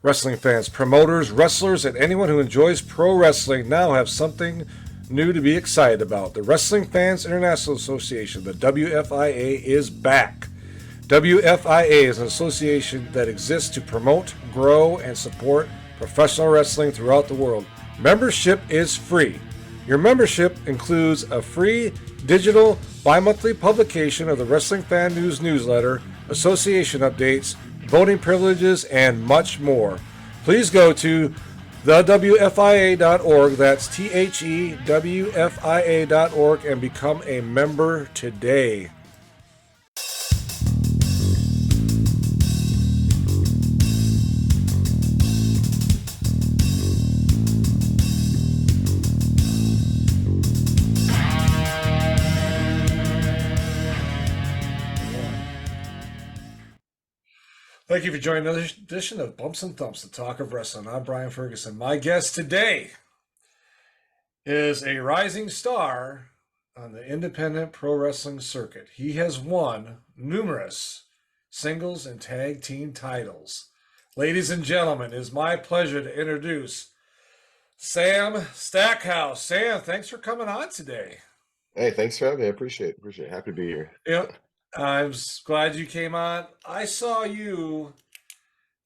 Wrestling fans, promoters, wrestlers, and anyone who enjoys pro wrestling now have something new to be excited about. The Wrestling Fans International Association, the WFIA, is back. WFIA is an association that exists to promote, grow, and support professional wrestling throughout the world. Membership is free. Your membership includes a free digital bi-monthly publication of the Wrestling Fan News newsletter, association updates, voting privileges, and much more. Please go to thewfia.org, that's THEWFIA.org, and become a member today. Thank you for joining another edition of Bumps and Thumps, the talk of wrestling. I'm Brian Ferguson. My guest today is a rising star on the independent pro wrestling circuit. He has won numerous singles and tag team titles. Ladies and gentlemen, it is my pleasure to introduce Sam Stackhouse. Sam, thanks for coming on today. Hey, thanks for having me. I appreciate it. Happy to be here. Yep. I'm glad you came on. I saw you.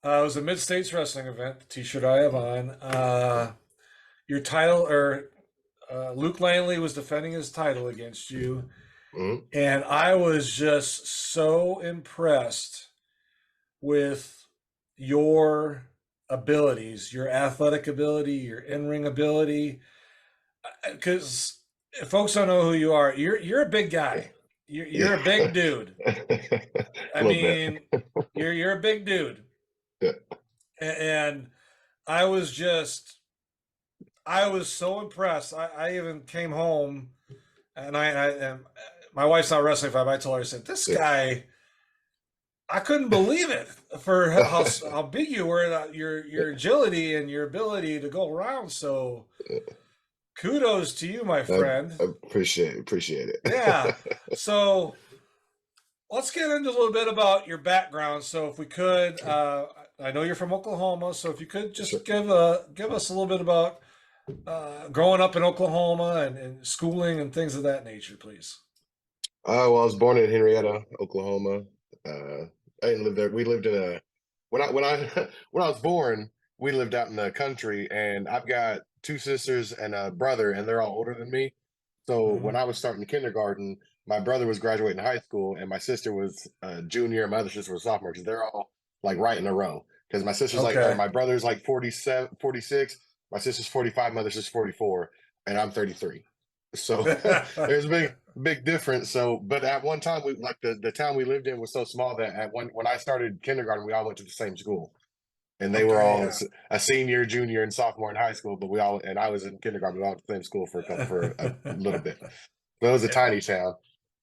It was a Mid-States Wrestling event, the t-shirt I have on. Your title, or Luke Langley was defending his title against you. Mm-hmm. And I was just so impressed with your abilities, your athletic ability, your in-ring ability. Because if folks don't know who you are, you're a big guy. You're a big dude. I mean, you're a big dude. Yeah. And I was so impressed. I even came home, and and my wife's not a wrestling fan, but I told her, I said, this guy, I couldn't believe it for how big you were, your agility and your ability to go around. So kudos to you, my friend. I appreciate it. Yeah. So let's get into a little bit about your background. So if we could, I know you're from Oklahoma, so if you could just give us a little bit about growing up in Oklahoma and schooling and things of that nature, please. Well, I was born in Henrietta, Oklahoma. I didn't live there. We lived in when I when I was born, we lived out in the country, and I've got two sisters and a brother, and they're all older than me. So when I was starting kindergarten, my brother was graduating high school, and my sister was a junior, and my other sister was a sophomore, because they're all like right in a row. Because my sister's my brother's like 47, 46, my sister's 45, my other sister's 44, and I'm 33. So there's a big difference. So, but at one time, we like the town we lived in was so small that when I started kindergarten, we all went to the same school. And they were all a senior, junior, and sophomore in high school, but I was in kindergarten. We all went to the same school for a little bit. So it was a tiny town.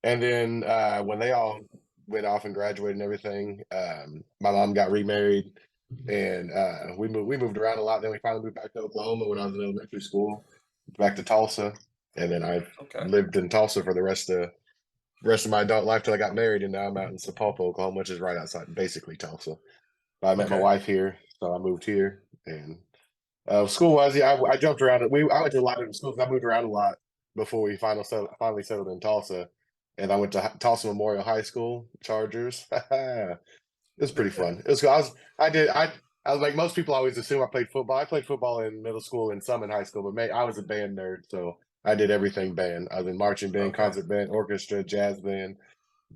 And then when they all went off and graduated and everything, my mom got remarried, and we moved around a lot. Then we finally moved back to Oklahoma when I was in elementary school, back to Tulsa, and then I lived in Tulsa for the rest of my adult life till I got married, and now I'm out in Sapulpa, Oklahoma, which is right outside, basically Tulsa. But I met my wife here, so I moved here. And school-wise, I jumped around. I went to a lot of schools. I moved around a lot before we finally settled in Tulsa. And I went to Tulsa Memorial High School, Chargers. It was pretty fun. It was. I was like most people always assume I played football. I played football in middle school and some in high school, but I was a band nerd, so I did everything band. I was in marching band, concert band, orchestra, jazz band,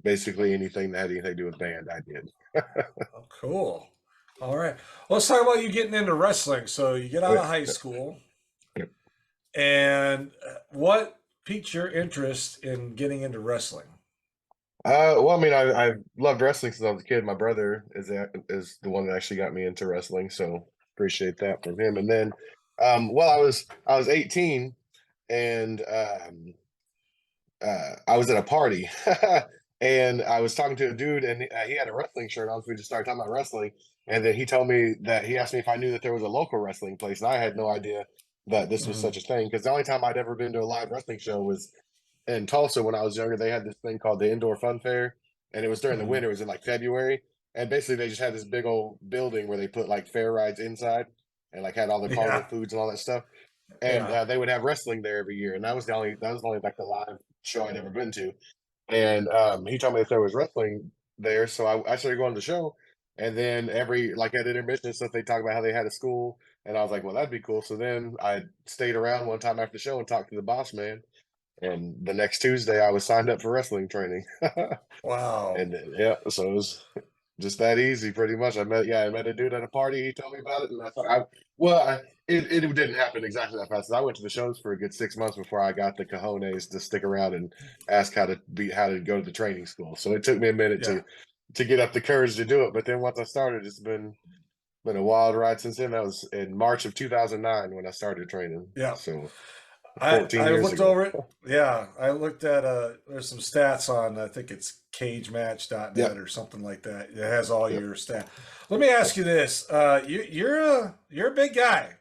basically anything that had anything to do with band, I did. Oh, cool. All right. Well, let's talk about you getting into wrestling. So you get out of high school, and what piqued your interest in getting into wrestling? Well, I mean, I've loved wrestling since I was a kid. My brother is the one that actually got me into wrestling, so appreciate that from him. And then, well, I was 18, and I was at a party, and I was talking to a dude, and he had a wrestling shirt on, so we just started talking about wrestling. And then he asked me if I knew that there was a local wrestling place, and I had no idea that this was such a thing, because the only time I'd ever been to a live wrestling show was in Tulsa when I was younger. They had this thing called the Indoor Fun Fair, and it was during the winter. It was in like February, and basically they just had this big old building where they put like fair rides inside and like had all the carnival Yeah. foods and all that stuff. And Yeah. they would have wrestling there every year, and that was only like the live show I'd ever been to. And he told me that there was wrestling there, so I started going to the show. And then every like at intermission and stuff, they talk about how they had a school, and I was like, well, that'd be cool. So then I stayed around one time after the show and talked to the boss man. And the next Tuesday, I was signed up for wrestling training. Wow. And yeah, so it was just that easy, pretty much. I met a dude at a party. He told me about it, and I thought, it didn't happen exactly that fast. I went to the shows for a good 6 months before I got the cojones to stick around and ask how to go to the training school. So it took me a minute Yeah. to get up the courage to do it. But then once I started, it's been a wild ride since then. That was in March of 2009 when I started training. Yeah. So I 14 years looked ago. over it. Yeah, I looked at there's some stats on, I think it's cagematch.net Yep. or something like that. It has all Yep. your stats. Let me ask you this. You're a big guy.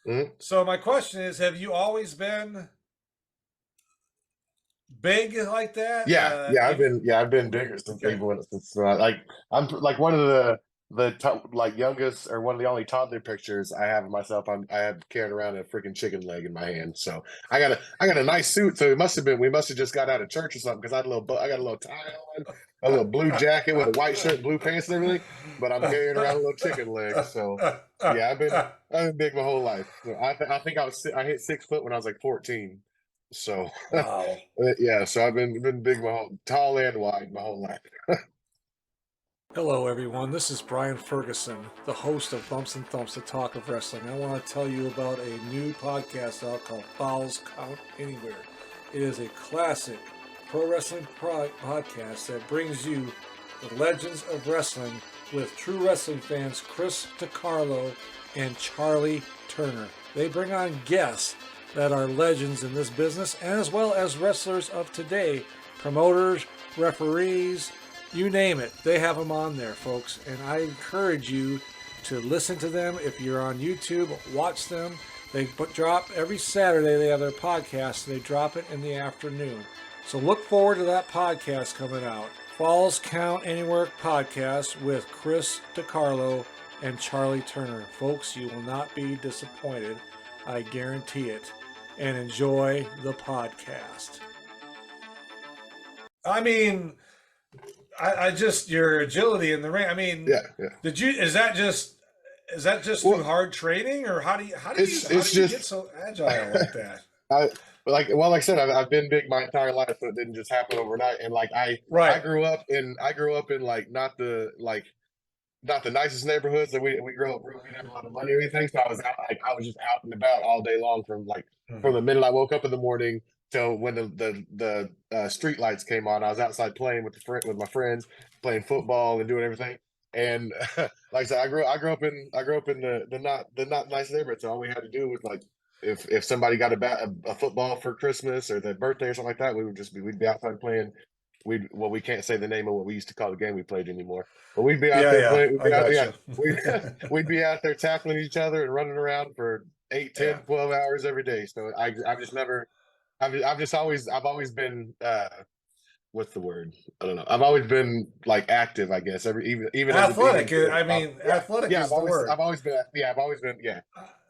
Mhm. So my question is, have you always been big like that? I've been bigger since Okay. like like one of the youngest or one of the only toddler pictures I have of myself. I have carrying around a freaking chicken leg in my hand. So I got a nice suit. So we must have just got out of church or something because I got a little tie on, a little blue jacket with a white shirt, blue pants, and everything. But I'm carrying around a little chicken leg. So yeah, I've been big my whole life. So I think I hit 6 foot when I was like 14. So Wow. yeah, so I've been big tall and wide my whole life. Hello, everyone. This is Brian Ferguson, the host of Bumps and Thumps, the talk of wrestling. I want to tell you about a new podcast out called Falls Count Anywhere. It is a classic pro wrestling podcast that brings you the legends of wrestling with true wrestling fans Chris DiCarlo and Charlie Turner. They bring on guests that are legends in this business, as well as wrestlers of today, promoters, referees, you name it. They have them on there, folks. And I encourage you to listen to them. If you're on YouTube, watch them. They drop every Saturday. They have their podcast. They drop it in the afternoon. So look forward to that podcast coming out. Falls Count Anywhere podcast with Chris DiCarlo and Charlie Turner. Folks, you will not be disappointed. I guarantee it. And enjoy the podcast. I mean, I just your agility in the ring. I mean, Yeah. is that just Well, through hard training, or how do you it's get just so agile like that? I like I said, I've been big my entire life, so it didn't just happen overnight. And like I Right. grew up in like not the nicest neighborhoods that we grew up. We didn't have a lot of money or anything, so I was just out and about all day long from Mhm. the minute I woke up in the morning till when the street lights came on. I was outside playing with my friends, playing football and doing everything. And like I said, I grew up in the not nice neighborhood. So all we had to do was like if somebody got a football for Christmas or their birthday or something like that, we'd be outside playing. We can't say the name of what we used to call the game we played anymore. But we'd be out Yeah, there yeah, playing. We'd I be out, got yeah, you. we'd be out there tackling each other and running around for 8, Yeah. 10, 12 hours every day. So I've just never, I've always been, what's the word? I don't know. I've always been like active, I guess. Even as a Athletic. kid. I mean, Yeah, athletic yeah. is the word. I've always been, yeah.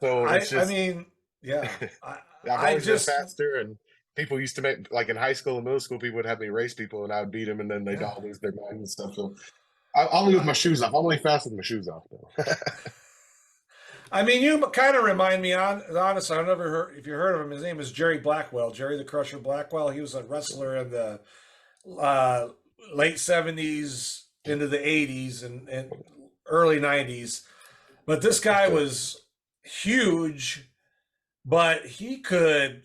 So it's I just, mean, yeah. I've I always been just faster, and people used to make like in high school and middle school, people would have me race people, and I would beat them, and then they'd yeah. all lose their mind and stuff. So I only with my shoes off. I'm only fast with my shoes off, though. I mean, you kind of remind me honestly. I've never heard if you heard of him. His name is Jerry Blackwell, Jerry the Crusher Blackwell. He was a wrestler in the uh, late '70s into the '80s and early '90s. But this guy Okay. was huge, but he could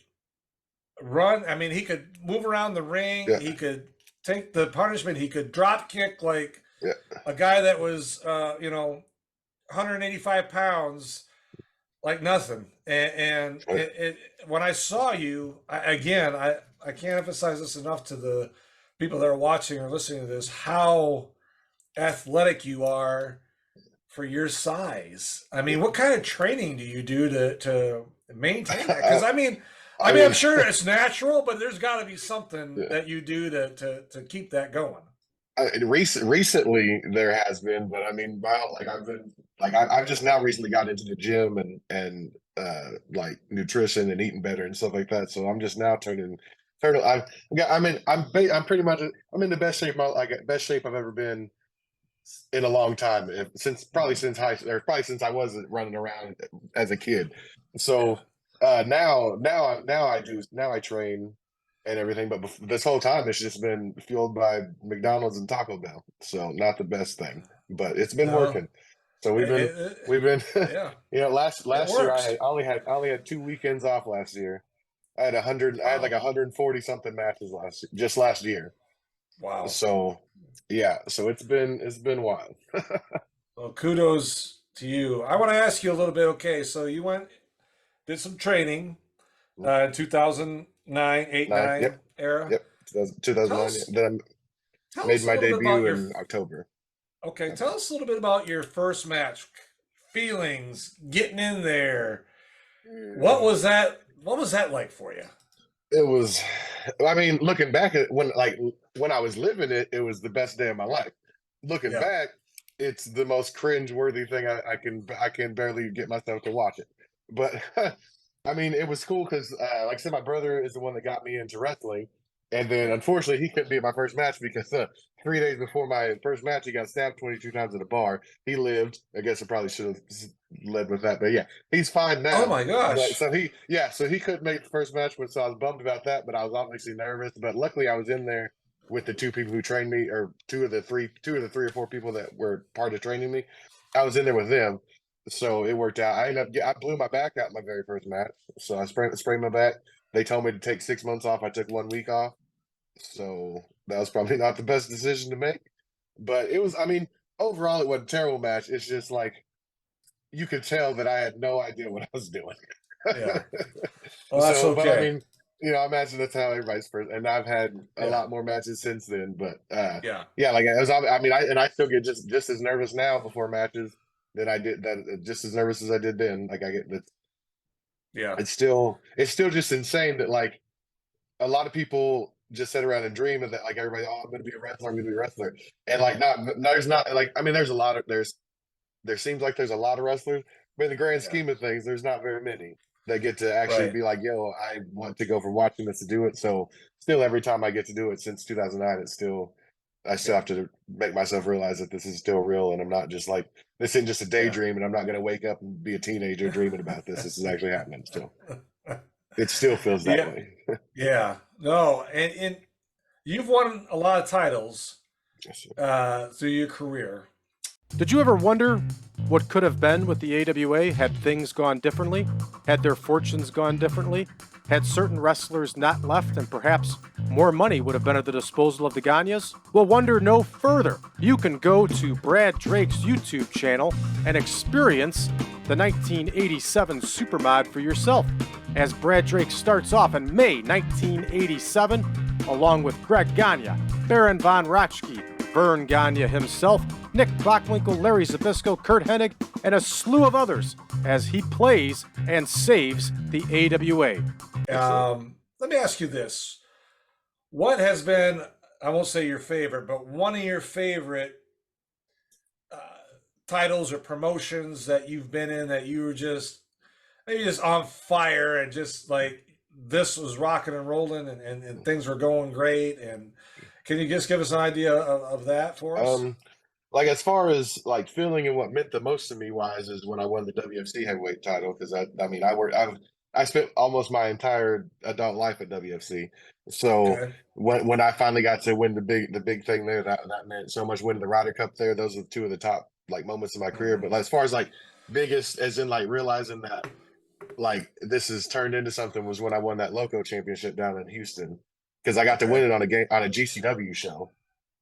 run. I mean, he could move around the ring. Yeah, He could take the punishment. He could drop kick like yeah, a guy that was, 185 pounds like nothing. And right. when I saw you, I can't emphasize this enough to the people that are watching or listening to this, how athletic you are for your size. I mean, what kind of training do you do to maintain that? Because I I'm mean, sure it's natural, but there's got to be something yeah. that you do to keep that going. Recently there has been, but I mean, like I've been like I've just now recently got into the gym and like nutrition and eating better and stuff like that. So I'm just now turning. I'm pretty much I'm in the best shape best shape I've ever been in a long time. Since probably since high or probably since I wasn't running around as a kid. Yeah. So now I train and everything, but this whole time it's just been fueled by McDonald's and Taco Bell. So not the best thing, but it's been No. working. So It, it, we've been yeah. It last year works. I only had 2 weekends off last year. I had like Wow. 140 something matches just last year. Wow. So yeah, so it's been wild. Well, kudos to you. I want to ask you a little bit. Okay, so you did some training in 2009, 8, Nine. 9 Yep. era. Yep. Tell 2009. us, Then I tell made us a my little bit about debut your. in October. Okay, tell us a little bit about your first match, feelings, getting in there. What was that like for you? It was, I mean, looking back at when I was living it, it was the best day of my life. Looking Yeah. back, it's the most cringe-worthy thing I can barely get myself to watch it. But I mean, it was cool because, like I said, my brother is the one that got me into wrestling, and then Yeah. unfortunately he couldn't be at my first match because 3 days before my first match, he got stabbed 22 times at a bar. He lived. I guess I probably should have led with that, but yeah, he's fine Oh now. my But gosh. so he couldn't make the first match, so I was bummed about that. But I was obviously nervous. But luckily, I was in there with the two people who trained me, or two of the three or four people that were part of training me. I was in there with them, so it worked out. I blew my back out in my very first match, so I sprained my back. They told me to take 6 months off. I took 1 week off, so that was probably not the best decision to make. But it was, I mean, overall, it wasn't a terrible match. It's just like you could tell that I had no idea what I was doing. Yeah. Well, that's So, but I okay. mean, I imagine that's how everybody's first, and I've had a Yeah. lot more matches since then. But Yeah. yeah, like I mean, I still get just as nervous now before matches than I did that, just as nervous as I did then. Like I get that Yeah. it's still just insane that like a lot of people just sit around and dream of that like everybody, oh, I'm gonna be a wrestler, I'm gonna be a wrestler, and like there's not like I mean there's a lot of there seems like there's a lot of wrestlers, but in the grand Yeah. scheme of things, there's not very many that get to actually Right. be like, yo, I want to go from watching this to do it. So still every time I get to do it since 2009, I still Yeah. have to make myself realize that this is still real and I'm not just like this isn't just a Yeah. daydream and I'm not going to wake up and be a teenager dreaming about this. This is actually happening. So it still feels that Yeah. way. Yeah. No, and you've won a lot of titles through your career. Did you ever wonder what could have been with the AWA had things gone differently? Had their fortunes gone differently? Had certain wrestlers not left and perhaps more money would have been at the disposal of the Ganyas? Well, wonder no further. You can go to Brad Drake's YouTube channel and experience the 1987 Supermod for yourself, as Brad Drake starts off in May 1987 along with Greg Gagne, Baron Von Raschke, Vern Gagne himself, Nick Bockwinkel, Larry Zbyszko, Kurt Hennig, and a slew of others as he plays and saves the AWA. Let me ask you this. What has been, I won't say your favorite, but one of your favorite uh, titles or promotions that you've been in that you were just maybe just on fire and just like this was rocking and rolling and things were going great? And can you just give us an idea of that for us? Um, like as far as like feeling and what meant the most to me wise is when I won the WFC heavyweight title because I mean I spent almost my entire adult life at WFC. So Okay. when I finally got to win the big thing there, that meant so much. Winning the Ryder Cup there, those are two of the top like moments of my career. Hmm. But as far as like biggest, as in like realizing that like this has turned into something was when I won that Loco Championship down in Houston because I got to win Okay. it on a GCW show,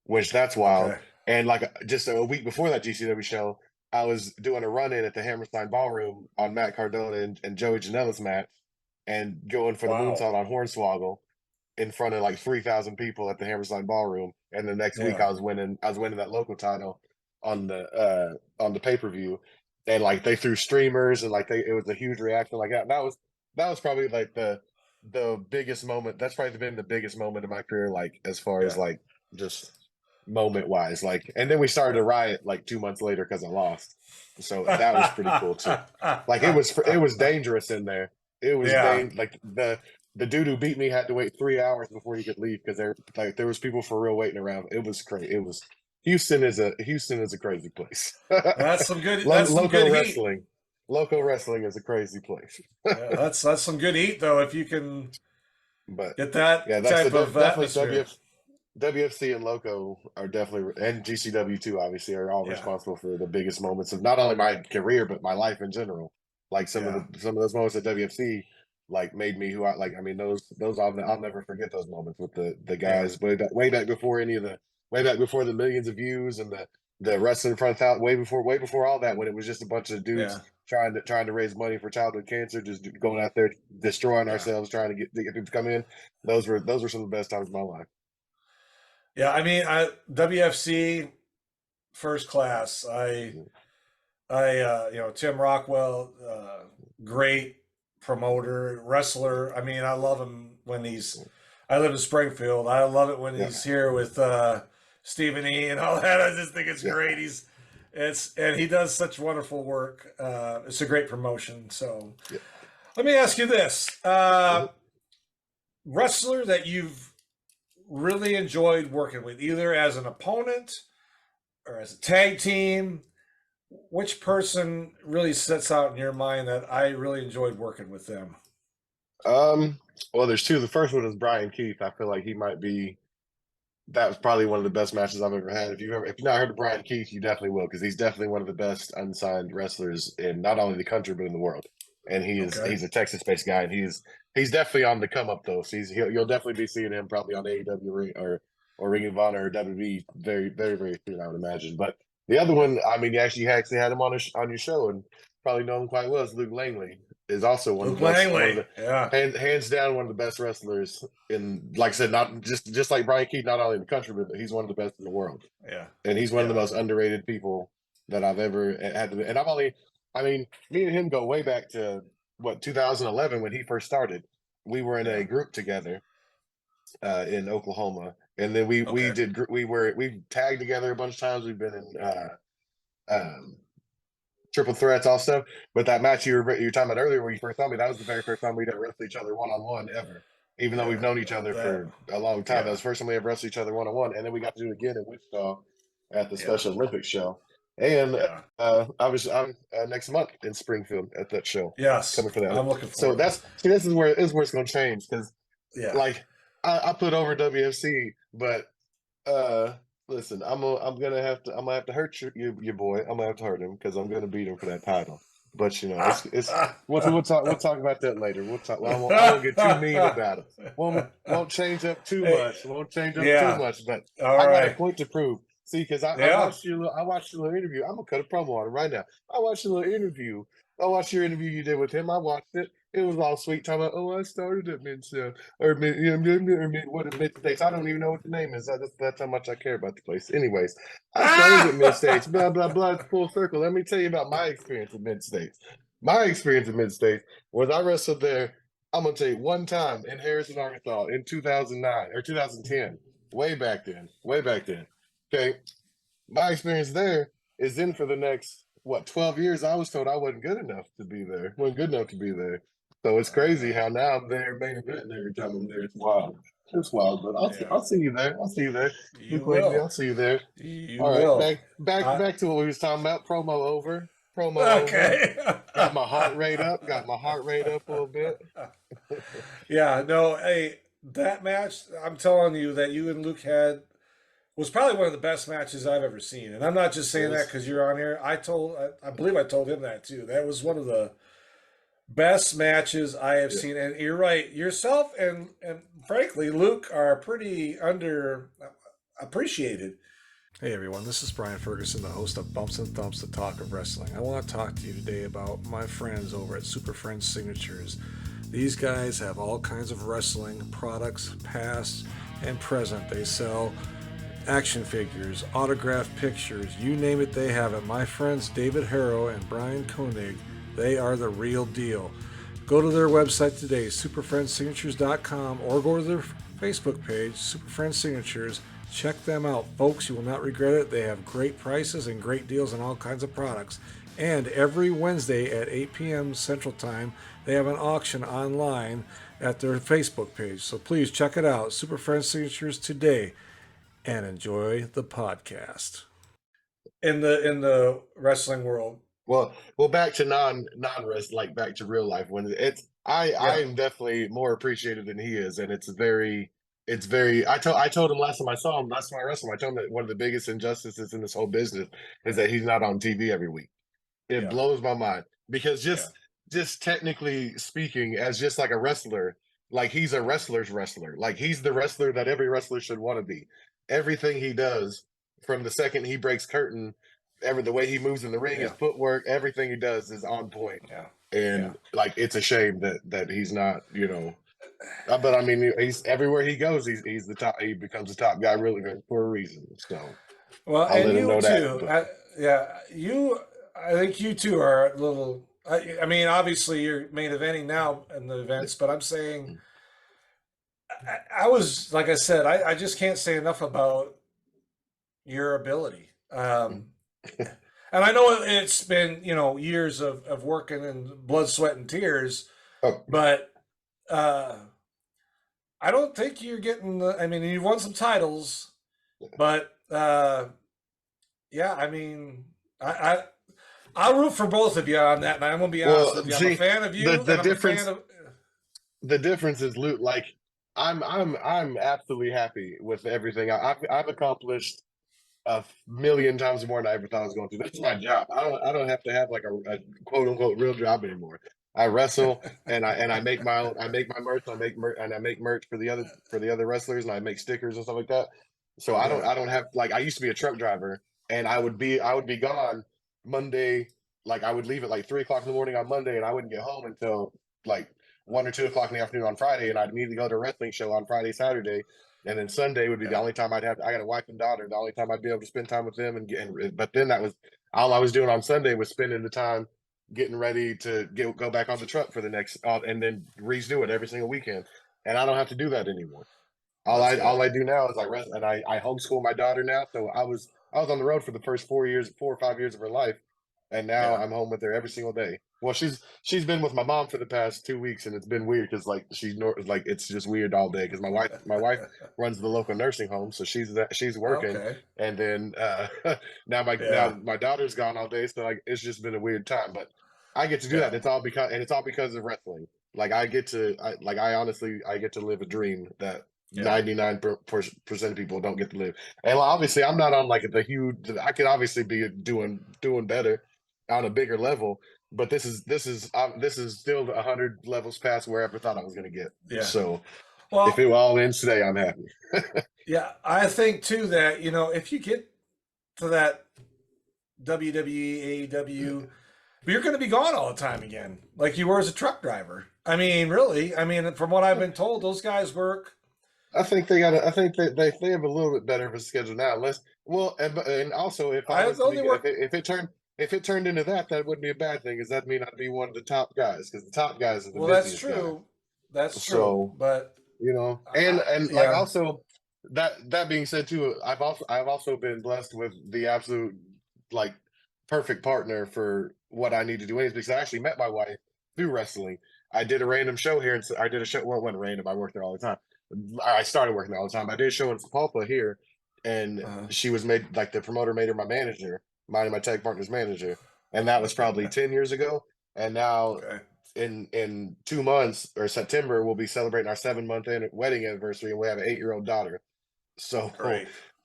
which that's wild. Okay. And like just a week before that GCW show, I was doing a run in at the Hammerstein Ballroom on Matt Cardona and Joey Janela's match, and going for the Wow. moonsault on Hornswoggle in front of like 3,000 people at the Hammerstein Ballroom. And the next week Yeah. I was winning that local title on the pay-per-view. And like they threw streamers and like it was a huge reaction like that. And that was probably like the biggest moment. That's probably been the biggest moment of my career, like as far as Yeah. like just moment wise. Like, and then we started a riot like 2 months later because I lost. So that was pretty cool too. Like it was dangerous in there. It was Yeah. like the dude who beat me had to wait 3 hours before he could leave because there was people for real waiting around. It was crazy. It was Houston is a crazy place. That's some good. That's some Local good wrestling. heat. Local wrestling is a crazy place. Yeah, that's some good heat though. If you can But get that yeah, that's type of definitely atmosphere. WFC and Loco are definitely, and GCW too, obviously, are all Yeah. responsible for the biggest moments of not only my career but my life in general. Like some Yeah. of those moments at WFC, like made me who I like. I mean, those I'll never forget those moments with the Yeah. guys way back before any of the way back before the millions of views and the wrestling front out way before all that, when it was just a bunch of dudes Yeah. trying to raise money for childhood cancer, just going out there destroying Yeah. ourselves, trying to get people to come in. Those were some of the best times of my life. Yeah. I mean, WFC first class. Tim Rockwell, great promoter, wrestler. I mean, I love him when I live in Springfield. I love it when he's here with Stephen E. and all that. I just think it's great. And he does such wonderful work. It's a great promotion. So let me ask you this. Wrestler that you've really enjoyed working with, either as an opponent or as a tag team, which person really sets out in your mind that I really enjoyed working with them? Well, there's two. The first one is Brian Keith. I feel like that was probably one of the best matches I've ever had. If you've not heard of Brian Keith, you definitely will, because he's definitely one of the best unsigned wrestlers in not only the country but in the world. And he's a Texas-based guy, and he's definitely on the come up though. So you'll definitely be seeing him probably on AEW or Ring of Honor or WWE very, very, very soon, I would imagine. But the other one, I mean, you actually had him on your show and probably know him quite well, is Luke Langley. Is also one of the best, hands down one of the best wrestlers in, like I said, not just like Brian Keith, not only in the country, but he's one of the best in the world. Yeah. And he's one of the most underrated people that I've ever had. And I mean, me and him go way back to 2011 when he first started. We were in a group together in Oklahoma, and then we tagged together a bunch of times. We've been in triple threats, all stuff. But that match you were talking about earlier, where you first saw me, that was the very first time we'd ever wrestled each other one-on-one ever. Even though we've known each other for a long time, that was the first time we ever wrestled each other one-on-one. And then we got to do it again in Wichita at the Special Olympics show. And I'm next month in Springfield at that show. Yes, coming for that. I'm looking forward. So this is where it's going to change, because like I put over WFC, but listen, I'm gonna have to hurt your boy. I'm gonna have to hurt him because I'm gonna beat him for that title. But it's we'll talk about that later. We'll talk. I won't get too mean about it. Won't change up too much. Won't change up too much. But I got a point to prove. See, because I watched your little interview. I'm gonna cut a promo on it right now. I watched your little interview. I watched your interview you did with him. I watched it. It was all sweet, talking about, I started at Mid-South, or Mid-States. I don't even know what the name is. That's how much I care about the place. Anyways, I started at Mid-States, blah, blah, blah. It's full circle. Let me tell you about my experience at Mid-States. My experience at Mid-States was I wrestled there, I'm going to tell you, one time in Harrison, Arkansas in 2009 or 2010. Way back then. Okay. My experience there is then for the next, 12 years, I was told I wasn't good enough to be there. So it's crazy how now I'm there main event every time I'm there. It's wild. But I'll see you there. I'll see you there. I'll see you there. All right, back to what we was talking about. Promo over. Okay. Got my heart rate up a little bit. Hey, that match, I'm telling you that you and Luke had was probably one of the best matches I've ever seen. And I'm not just saying that because you're on here. I believe I told him that too. That was one of the best matches I have seen. And you're right. Yourself and frankly, Luke are pretty underappreciated. Hey everyone, this is Brian Ferguson, the host of Bumps and Thumps, the talk of wrestling. I want to talk to you today about my friends over at Superfriends Signatures. These guys have all kinds of wrestling products, past and present. They sell action figures, autographed pictures, you name it, they have it. My friends David Harrow and Brian Koenig, they are the real deal. Go to their website today, superfriendssignatures.com, or go to their Facebook page, Superfriends Signatures, Check them out, folks. You will not regret it. They have great prices and great deals on all kinds of products. And every Wednesday at 8 p.m. Central Time, they have an auction online at their Facebook page. So please check it out. Superfriends Signatures today, and enjoy the podcast. In the wrestling world. Well, back to non rest, like back to real life. When I am definitely more appreciative than he is, and it's very. I told him last time I saw him, last time I wrestled him, I told him that one of the biggest injustices in this whole business is that he's not on TV every week. It blows my mind because just technically speaking, as just like a wrestler, like he's a wrestler's wrestler. Like he's the wrestler that every wrestler should want to be. Everything he does from the second he breaks curtain, the way he moves in the ring, his footwork, everything he does is on point. And like it's a shame that he's not, but I mean he's everywhere he goes, he's the top. He becomes the top guy really for a reason. So Well, I'll and let him know you too. that. I think you two are a little. I mean, obviously you're main eventing now in the events, but I'm saying, I was like I said, I just can't say enough about your ability. And I know it's been years of working and blood, sweat, and tears, Oh, but I don't think you're getting the. I mean, you've won some titles, but yeah, I mean, I'll root for both of you on that, and I'm gonna be honest with you. I'm a fan of you. The and I'm difference. a fan of, The difference is Luke. Like I'm absolutely happy with everything I've accomplished a million times more than I ever thought I was going to. That's my job. I don't have to have like a quote unquote real job anymore. I wrestle and I make my own. I make my merch. I make merch for the other wrestlers, and I make stickers and stuff like that. So I don't have like I used to be a truck driver, and I would be gone Monday. Like I would leave at like 3 o'clock in the morning on Monday, and I wouldn't get home until like 1 or 2 o'clock in the afternoon on Friday, and I'd immediately go to a wrestling show on Friday, Saturday, and then Sunday would be the only time I'd have. I got a wife and daughter. The only time I'd be able to spend time with them, but then that was all I was doing on Sunday was spending the time getting ready to go back on the truck for the next, and then redo it every single weekend. And I don't have to do that anymore. All I do now is I rest, and I homeschool my daughter now. So I was on the road for the first 4 or 5 years of her life, and now I'm home with her every single day. Well, she's been with my mom for the past 2 weeks, and it's been weird because like like it's just weird all day because my wife runs the local nursing home, so she's working, and then now my daughter's gone all day, so like it's just been a weird time. But I get to do that. It's all because of wrestling. Like I honestly get to live a dream that 99% of people don't get to live. And obviously, I'm not on like the huge. I could obviously be doing better on a bigger level, but this is still 100 levels past where I ever thought I was going to get. Yeah. So, well, if it all ends today, I'm happy. Yeah, I think too that if you get to that WWE, AEW, but you're going to be gone all the time again, like you were as a truck driver. I mean, really. I mean, from what I've been told, those guys work. I think they got. I think they have a little bit better of a schedule now. And also if if it turned into that wouldn't be a bad thing. Because that mean I'd be one of the top guys. Because the top guys are the busiest That's true. guy. That's true. So, but like also that being said too, I've also been blessed with the absolute like perfect partner for what I need to do. Anyways, because I actually met my wife through wrestling. I did a random show here, and I did a show. Well, it wasn't random. I worked there all the time. I started working there all the time. I did a show in Sapulpa here, and she was made like the promoter made her my manager, mine and my tag partner's manager, and that was probably 10 years ago. And now in 2 months or September, we'll be celebrating our 7-month wedding anniversary, and we have an 8-year-old daughter. So,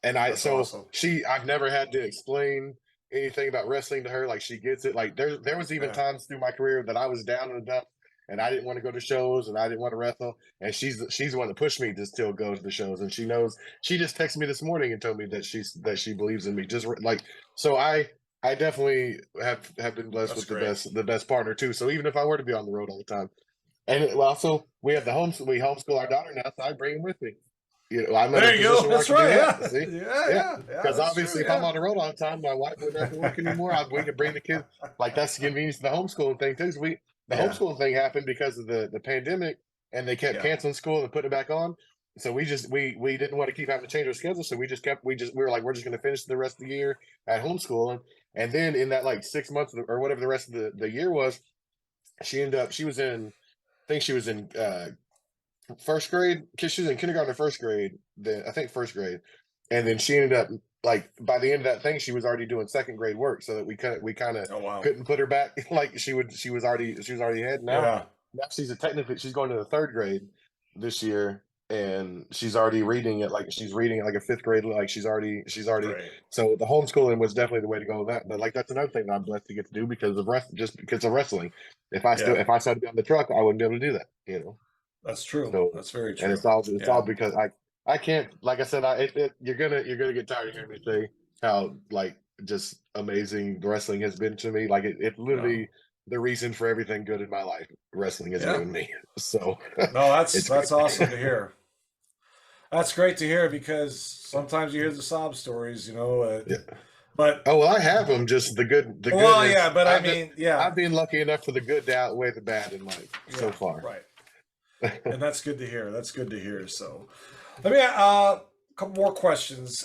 and awesome. I've never had to explain anything about wrestling to her. Like she gets it. Like there was even times through my career that I was down in the dumps and I didn't want to go to shows and I didn't want to wrestle. And she's the one that pushed me to still go to the shows. And she knows. She just texted me this morning and told me that she believes in me. Just like so, I definitely have been blessed with the best partner too. So even if I were to be on the road all the time, and also we have we homeschool our daughter now, so I bring him with me. I'm in there you go. That's right. Because obviously, if I'm on the road all the time, my wife wouldn't have to work anymore. We could bring the kids. Like that's the convenience of the homeschooling thing too. So the homeschooling thing happened because of the pandemic, and they kept canceling school and putting it back on. So we didn't want to keep having to change our schedule, so we were like, we're just going to finish the rest of the year at homeschooling, and then in that like 6 months or whatever the rest of the year was, she was in, I think she was in first grade, because she was in kindergarten or first grade, then I think first grade, and then she ended up, like, by the end of that thing, she was already doing second grade work, so that we kind of Oh wow. couldn't put her back like she was already ahead. Yeah. Now she's going to the third grade this year, and she's already reading it like a fifth grade, like she's already. Right. So the homeschooling was definitely the way to go with that. But like that's another thing that I'm blessed to get to do because of just because of wrestling. If I started to be on the truck, I wouldn't be able to do that. You know. That's true. So That's very true. and it's all because I can't, like I said, you're gonna get tired of hearing me say how like just amazing wrestling has been to me. Like it literally the reason for everything good in my life. Wrestling has given me. So no, that's awesome to hear. That's great to hear because sometimes you hear the sob stories, But well, I have them. Just the good. Well, yeah, but I've been lucky enough for the good to outweigh the bad in life so far. Right. And that's good to hear. That's good to hear. So, let me a couple more questions.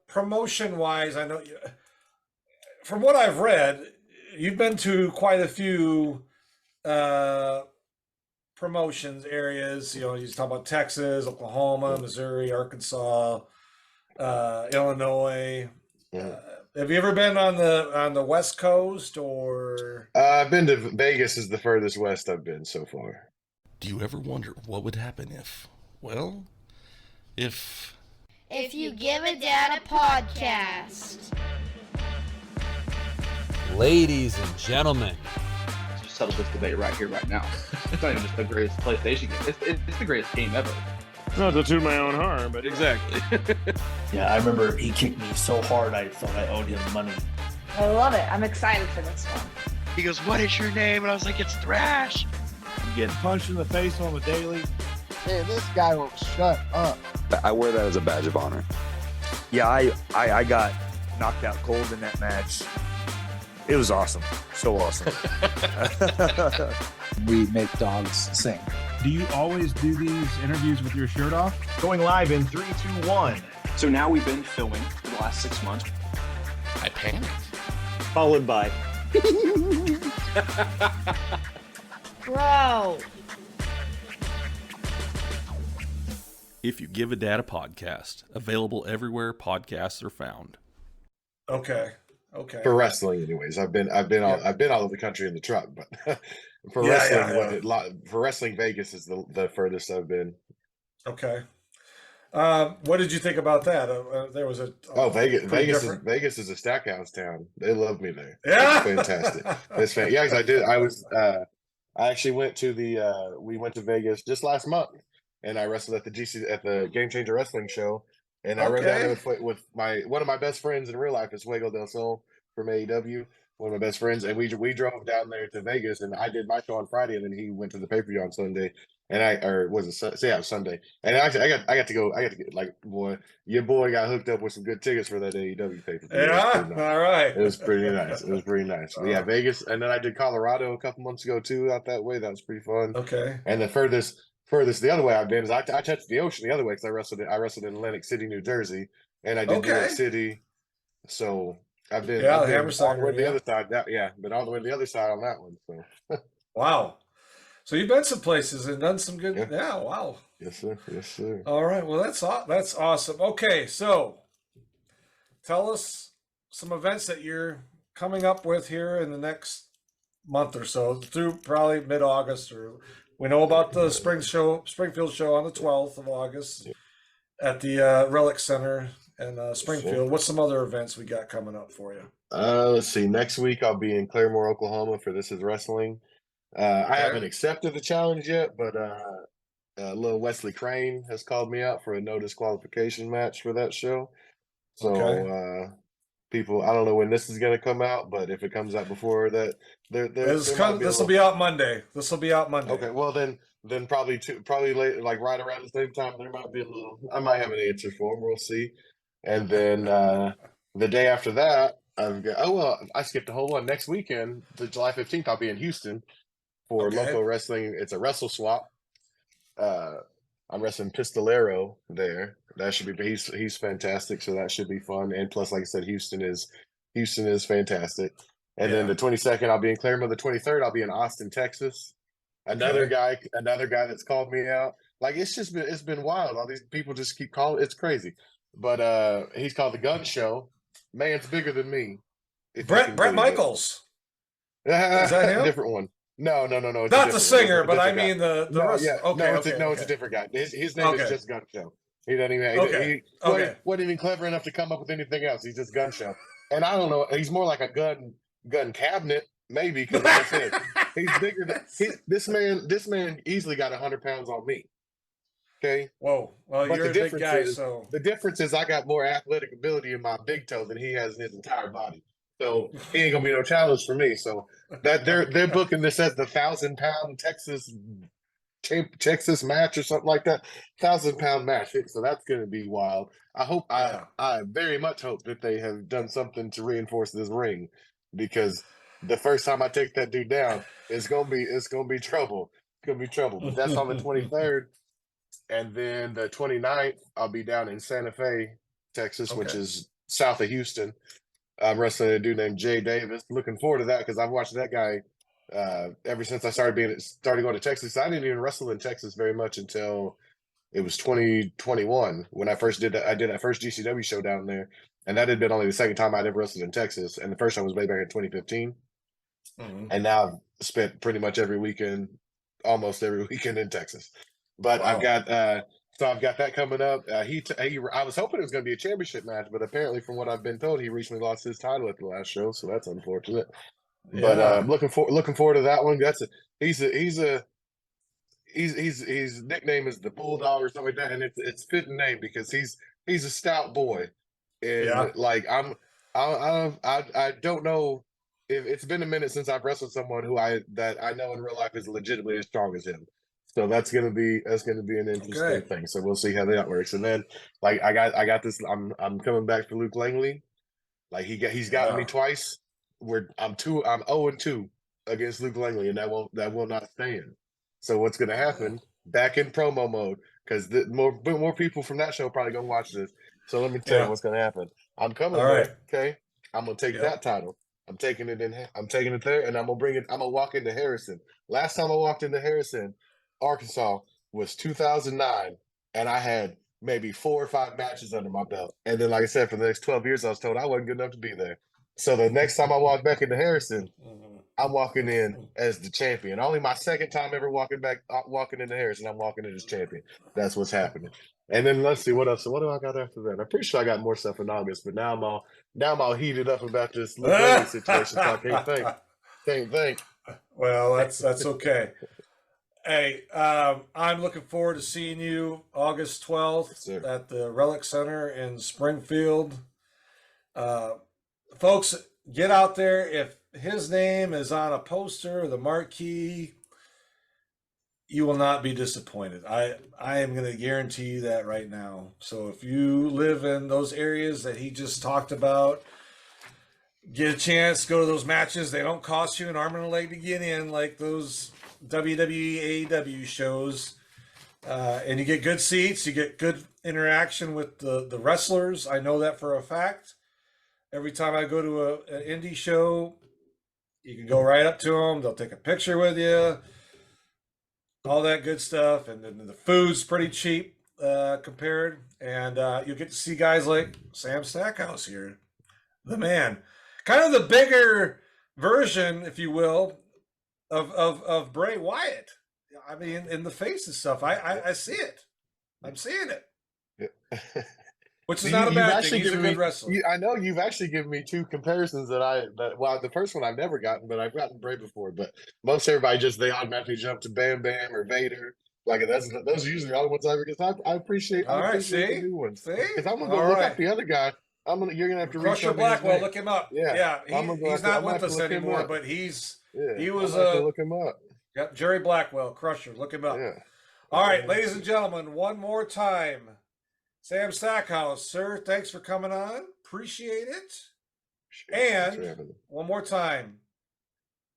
Promotion wise, I know from what I've read, you've been to quite a few promotions areas. You talk about Texas, Oklahoma, Missouri, Arkansas, Illinois. Have you ever been on the West Coast or? I've been to Vegas. Is the furthest west I've been so far. Do you ever wonder what would happen if you give a dad a podcast? Ladies and gentlemen, let's just settle this debate right here, right now. It's not even just the greatest PlayStation game. It's the greatest game ever. Not to toot my own horn, but exactly. Yeah, I remember he kicked me so hard I thought I owed him money. I love it. I'm excited for this one. He goes, "What is your name?" And I was like, "It's Thrash." I'm getting punched in the face on the daily. Man, this guy won't shut up. I wear that as a badge of honor. Yeah, I got knocked out cold in that match. It was awesome. So awesome. We make dogs sing. Do you always do these interviews with your shirt off? Going live in 3, 2, 1. So now we've been filming for the last 6 months. I panicked. Followed by. Bro. If You Give a Dad a Podcast, available everywhere podcasts are found. Okay. For wrestling, anyways, I've been all over the country in the truck, but for wrestling, for wrestling, Vegas is the furthest I've been. Okay. What did you think about that? There was Vegas is a Stackhouse town. They love me there. Yeah, it's fantastic. It's because I actually went to we went to Vegas just last month, and I wrestled at the Game Changer Wrestling show. And I rode down there with one of my best friends in real life is Fuego del Sol from AEW, one of my best friends, and we drove down there to Vegas, and I did my show on Friday, and then he went to the pay-per-view on Sunday, and it was Sunday, and actually I got to get like your boy got hooked up with some good tickets for that AEW pay-per-view. Yeah, nice. All right, it was pretty nice. But yeah, Vegas, and then I did Colorado a couple months ago too, out that way. That was pretty fun. Okay, and the furthest the other way I've been is I touched the ocean the other way because I wrestled in Atlantic City, New Jersey, and I did New York City. So I've been all the way to the other side. Been all the way to the other side on that one. So wow. So you've been some places and done some good. Yeah. Wow. Yes, sir. All right. Well, that's awesome. Okay, so tell us some events that you're coming up with here in the next month or so, through probably mid-August or. We know about the Springfield show on the 12th of August at the Relic Center in Springfield. What's some other events we got coming up for you? Let's see. Next week I'll be in Claremore, Oklahoma for This Is Wrestling. I haven't accepted the challenge yet, but little Wesley Crane has called me out for a no disqualification match for that show. So people, I don't know when this is going to come out, but if it comes out before that, this will be out Monday. This will be out Monday. Okay, well then probably late, like right around the same time, there might be I might have an answer for him. We'll see. And then the day after that, I skipped a whole one. Next weekend, the July 15th, I'll be in Houston for local wrestling. It's a Wrestle Swap. I'm wrestling Pistolero there. That should be he's fantastic, so that should be fun. And plus, like I said, Houston is fantastic. And then the 22nd, I'll be in Claremont. The 23rd, I'll be in Austin, Texas. Another guy that's called me out. Like it's been wild. All these people just keep calling. It's crazy. But he's called the Gun Show. Man's bigger than me. Brett Michaels. Is that him? Different one. No. It's not the singer, but I mean the it's a different guy. His name is just Gun Show. He doesn't even. He wasn't even clever enough to come up with anything else. He's just Gun Show. And I don't know. He's more like a gun cabinet, maybe, because like I said, he's bigger than this man. This man easily got 100 pounds on me. Okay. Whoa. Well, but you're a big guy, so the difference is I got more athletic ability in my big toe than he has in his entire body. So he ain't gonna be no challenge for me. So that they're booking this as the 1,000-pound Texas match or something like that. 1,000-pound match. So that's gonna be wild. I very much hope that they have done something to reinforce this ring, because the first time I take that dude down, it's gonna be trouble. It's gonna be trouble. But that's on the 23rd. And then the 29th, I'll be down in Santa Fe, Texas, which is south of Houston. I'm wrestling a dude named Jay Davis. Looking forward to that because I've watched that guy ever since I started going to Texas. I didn't even wrestle in Texas very much until it was 2021 when I first did that. I did that first GCW show down there, and that had been only the second time I'd ever wrestled in Texas. And the first time was way back in 2015. And now I've spent pretty much almost every weekend in Texas. But I've got that coming up. I was hoping it was going to be a championship match, but apparently, from what I've been told, he recently lost his title at the last show, so that's unfortunate. Yeah. But looking forward to that one. His nickname is the Bulldog or something like that, and it's a fitting name because he's a stout boy, and like I don't know if it's been a minute since I've wrestled someone that I know in real life is legitimately as strong as him. So that's gonna be an interesting thing. So we'll see how that works. And then like I got this. I'm coming back for Luke Langley. Like he's gotten me twice. I'm 0-2 against Luke Langley, and that will not stand. So what's gonna happen? Back in promo mode, because more people from that show are probably gonna watch this. So let me tell you what's gonna happen. I'm coming back. Okay, I'm gonna take that title. I'm taking it there, and I'm gonna walk into Harrison. Last time I walked into Harrison, Arkansas, was 2009, and I had maybe 4 or 5 matches under my belt. And then, like I said, for the next 12 years, I was told I wasn't good enough to be there. So the next time I walk back into Harrison, I'm walking in as the champion. Only my second time ever walking into Harrison, I'm walking in as champion. That's what's happening. And then let's see what else. So what do I got after that? I'm pretty sure I got more stuff in August, but now I'm all heated up about this Luke Langley situation. So I can't think. Well, that's okay. Hey, I'm looking forward to seeing you August 12th at the Relic Center in Springfield. Folks, get out there. If his name is on a poster or the marquee, you will not be disappointed. I am going to guarantee you that right now. So if you live in those areas that he just talked about, get a chance, go to those matches. They don't cost you an arm and a leg to get in like those WWE, AEW shows. And you get good seats. You get good interaction with the wrestlers. I know that for a fact. Every time I go to an indie show, you can go right up to them. They'll take a picture with you. All that good stuff. And then the food's pretty cheap compared. And you'll get to see guys like Sam Stackhouse here. The man. Kind of the bigger version, if you will, of Bray Wyatt. I mean, in the face and stuff. I see it. I'm seeing it. Yeah. Which is not a bad thing. He's a good wrestler. I know you've actually given me 2 comparisons the first one I've never gotten, but I've gotten Bray before. But most everybody they automatically jump to Bam Bam or Vader. Like those are usually all the ones I ever get. I appreciate the new ones. Because I'm gonna go look up the other guy. You're gonna have to Crusher Blackwell. Look him up. Yeah. He's not with us anymore, but he was look him up. Yep, Jerry Blackwell, Crusher. Look him up. Yeah. All right, ladies and gentlemen, one more time. Sam Stackhouse, sir, thanks for coming on. Appreciate it. And one more time,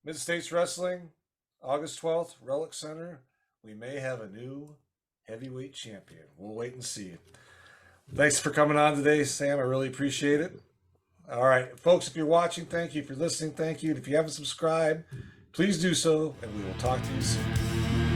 Mid-States Wrestling, August 12th, Relic Center. We may have a new heavyweight champion. We'll wait and see. Thanks for coming on today, Sam. I really appreciate it. All right, folks, if you're watching, thank you. If you're listening, thank you. And if you haven't subscribed, please do so, and we will talk to you soon.